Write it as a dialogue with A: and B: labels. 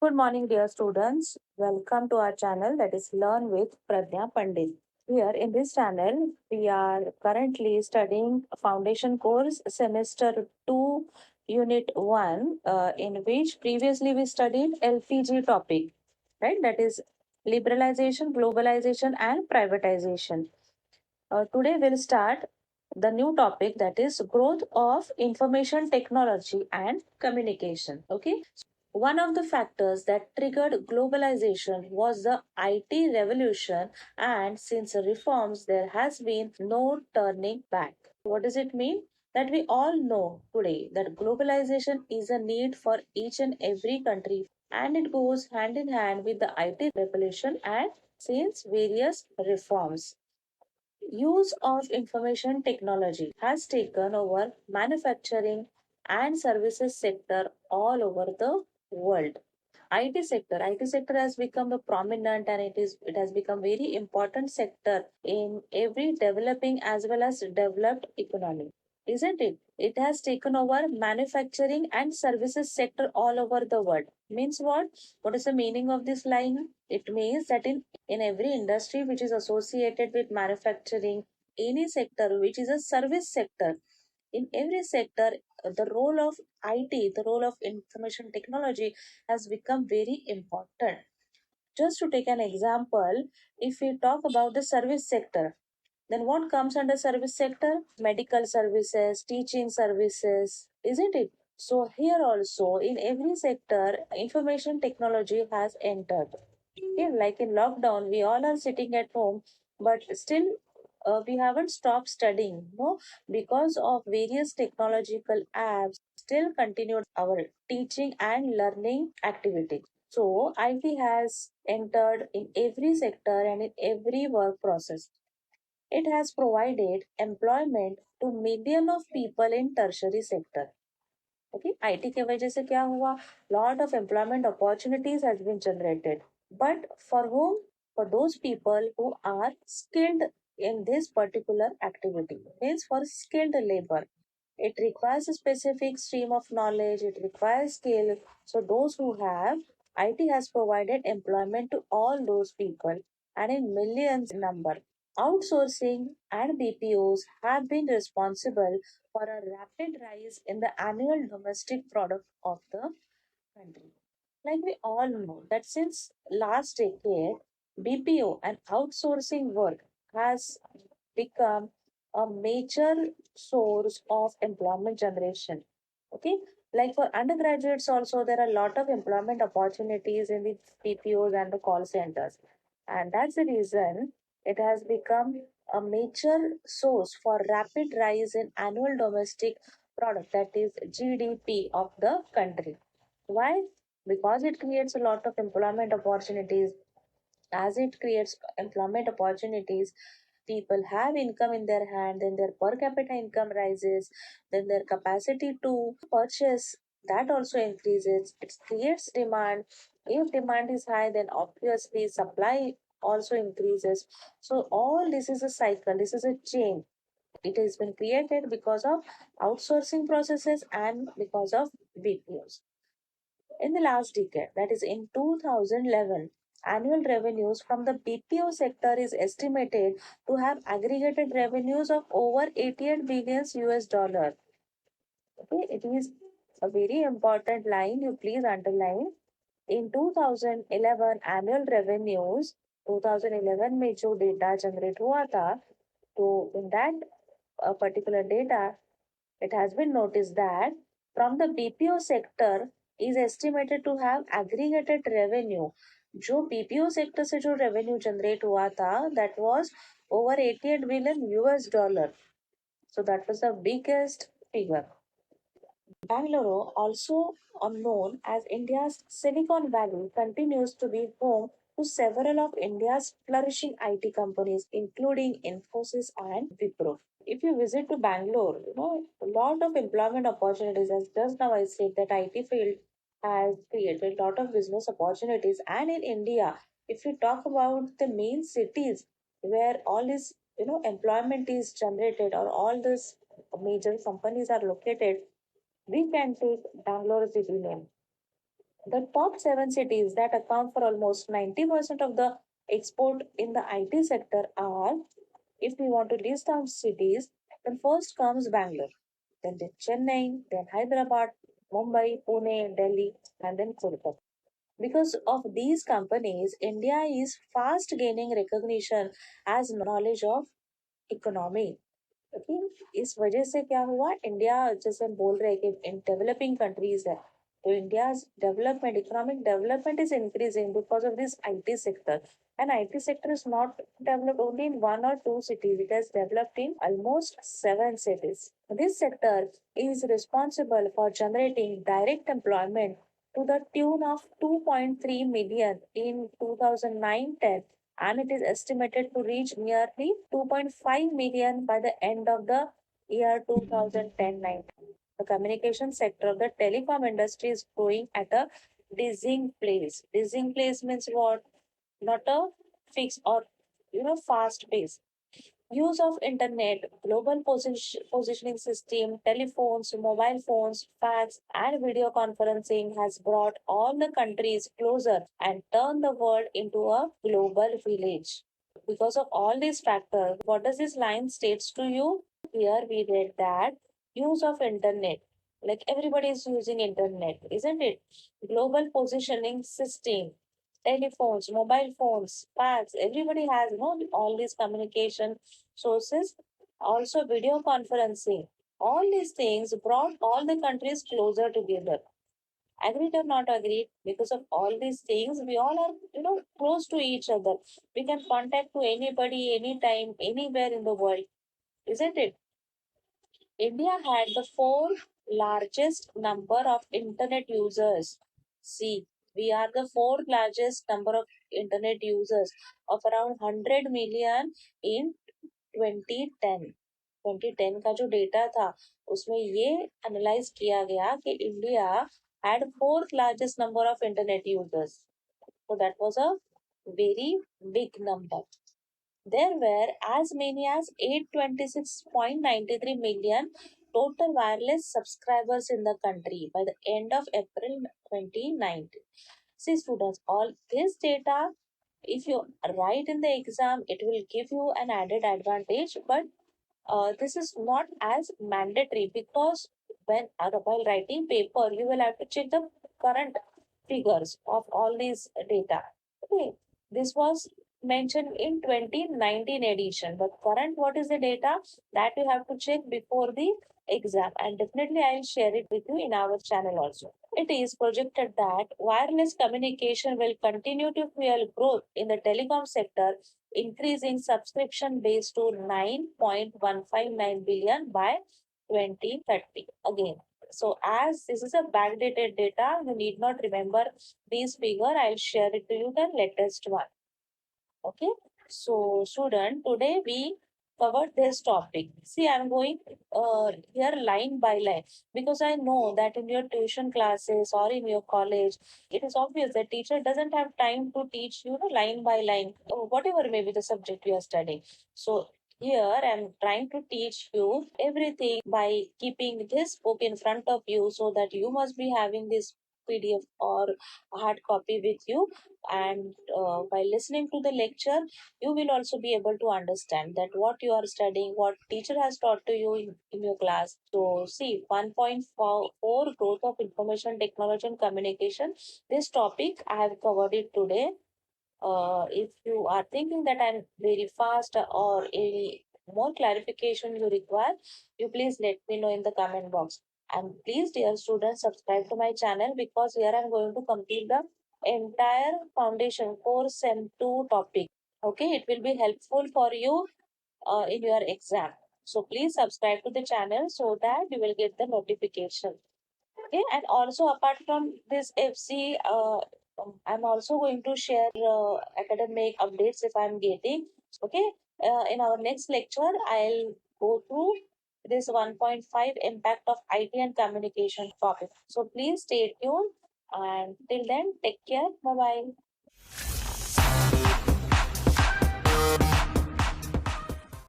A: Good morning, dear students. Welcome to our channel that is Learn with Pradnya Pandit. Here in this channel, we are currently studying a foundation course semester 2, unit 1, in which previously we studied LPG topic, right? That is liberalization, globalization, and privatization. Today we'll start the new topic that is growth of information technology and communication. Okay. One of the factors that triggered globalization was the IT revolution, and since reforms, there has been no turning back. What does it mean? That we all know today that globalization is a need for each and every country, and it goes hand in hand with the IT revolution and since various reforms. Use of information technology has taken over manufacturing and services sector all over the world. IT sector has become the prominent, and it has become very important sector in every developing as well as developed economy, isn't it? It has taken over manufacturing and services sector all over the world. Means what? What is the meaning of this line? It means that in every industry which is associated with manufacturing, any sector which is a service sector, in every sector, the role of IT, the role of information technology has become very important. Just to take an example, if we talk about the service sector, then what comes under service sector? Medical services, teaching services, isn't it? So here also in every sector, information technology has entered. Yeah, like in lockdown, we all are sitting at home, but still we haven't stopped studying, no, because of various technological apps. Still continued our teaching and learning activity. So IT has entered in every sector and in every work process. It has provided employment to million of people in tertiary sector. Okay, IT के वजह से क्या हुआ? Lot of employment opportunities has been generated. But for whom? For those people who are skilled in this particular activity. Means for skilled labor. It requires a specific stream of knowledge. It requires skill. So those who have, IT has provided employment to all those people and in millions number. Outsourcing and BPOs have been responsible for a rapid rise in the annual domestic product of the country. Like we all know that since last decade, BPO and outsourcing work has become a major source of employment generation. Okay, like for undergraduates also there are a lot of employment opportunities in the BPOs and the call centers, and that's the reason it has become a major source for rapid rise in annual domestic product, that is GDP of the country. Why? Because it creates a lot of employment opportunities. As it creates employment opportunities, people have income in their hand, then their per capita income rises, then their capacity to purchase that also increases. It creates demand. If demand is high, then obviously supply also increases. So all this is a cycle, this is a chain. It has been created because of outsourcing processes and because of BPOs. In the last decade, that is in 2011, annual revenues from the BPO sector is estimated to have aggregated revenues of over 88 billion US dollar. Okay, it is a very important line. You please underline. In 2011 annual revenues, 2011 में जो data generate हुआ था, तो in that particular data, it has been noticed that from the BPO sector is estimated to have aggregated revenue. जो BPO sector से जो revenue generate हुआ था, that was over 88 billion US dollar. So that was the biggest figure. Bangalore, also known as India's Silicon Valley, continues to be home to several of India's flourishing IT companies, including Infosys and Wipro. If you visit to Bangalore, a lot of employment opportunities. As just now I said that IT field has created a lot of business opportunities. And in India, if you talk about the main cities where all this employment is generated or all these major companies are located, we can take Bangalore city name. The top seven cities that account for almost 90% of the export in the IT sector are, if we want to list down cities, then first comes Bangalore, then the Chennai, then Hyderabad, Mumbai, Pune, Delhi, and then Kolkata. Because of these companies, India is fast gaining recognition as knowledge of economy. Okay, इस वजह से क्या हुआ, India जैसे हम बोल रहे हैं कि इन डेवलपिंग कंट्रीज है, तो India development, economic development is increasing because of this IT sector. And IT sector is not developed only in one or two cities. It has developed in almost seven cities. This sector is responsible for generating direct employment to the tune of 2.3 million in 2009-10, and it is estimated to reach nearly 2.5 million by the end of the year 2010-19. The communication sector of the telecom industry is growing at a dizzying pace. Dizzying pace means what? Not a fixed or fast pace. Use of internet, global positioning system, telephones, mobile phones, fax, and video conferencing has brought all the countries closer and turned the world into a global village. Because of all these factors, what does this line states to you? Here we read that use of internet, like everybody is using internet, isn't it? Global positioning system, telephones, mobile phones, fax, everybody has all these communication sources, also video conferencing. All these things brought all the countries closer together. Agreed or not agreed? Because of all these things, we all are, close to each other. We can contact to anybody, anytime, anywhere in the world, isn't it? India had the fourth largest number of internet users. See, we are the fourth largest number of internet users of around 100 million in 2010. 2010 का जो data था उसमें ये analyse किया गया कि India had fourth largest number of internet users. So that was a very big number. There were as many as 826.93 million total wireless subscribers in the country by the end of April 2019. See, students, all this data, if you write in the exam, it will give you an added advantage, but this is not as mandatory because while writing paper, you will have to check the current figures of all these data. Okay, this was mentioned in 2019 edition, but current what is the data that you have to check before the exam, and definitely I will share it with you in our channel also. It is projected that wireless communication will continue to fuel growth in the telecom sector, increasing subscription base to 9.159 billion by 2030. Again, so as this is a backdated data, you need not remember these figure. I'll share it to you the latest one. Okay. So student, today we covered this topic. See, I'm going here line by line because I know that in your tuition classes or in your college, it is obvious that teacher doesn't have time to teach you line by line, or whatever may be the subject you are studying. So here I'm trying to teach you everything by keeping this book in front of you so that you must be having this PDF or hard copy with you, and by listening to the lecture you will also be able to understand that what you are studying, what teacher has taught to you in your class. So see, 1.4 growth of information technology and communication, this topic I have covered it today. If you are thinking that I'm very fast or any more clarification you require, you please let me know in the comment box. And please, dear students, subscribe to my channel because here I'm going to complete the entire foundation course and 2 topic. Okay, it will be helpful for you in your exam. So please subscribe to the channel so that you will get the notification. Okay, and also apart from this FC, I'm also going to share academic updates if I'm getting. Okay, in our next lecture, I'll go through this 1.5 impact of IT and communication topic. So please stay tuned, and till then, take care. Bye bye.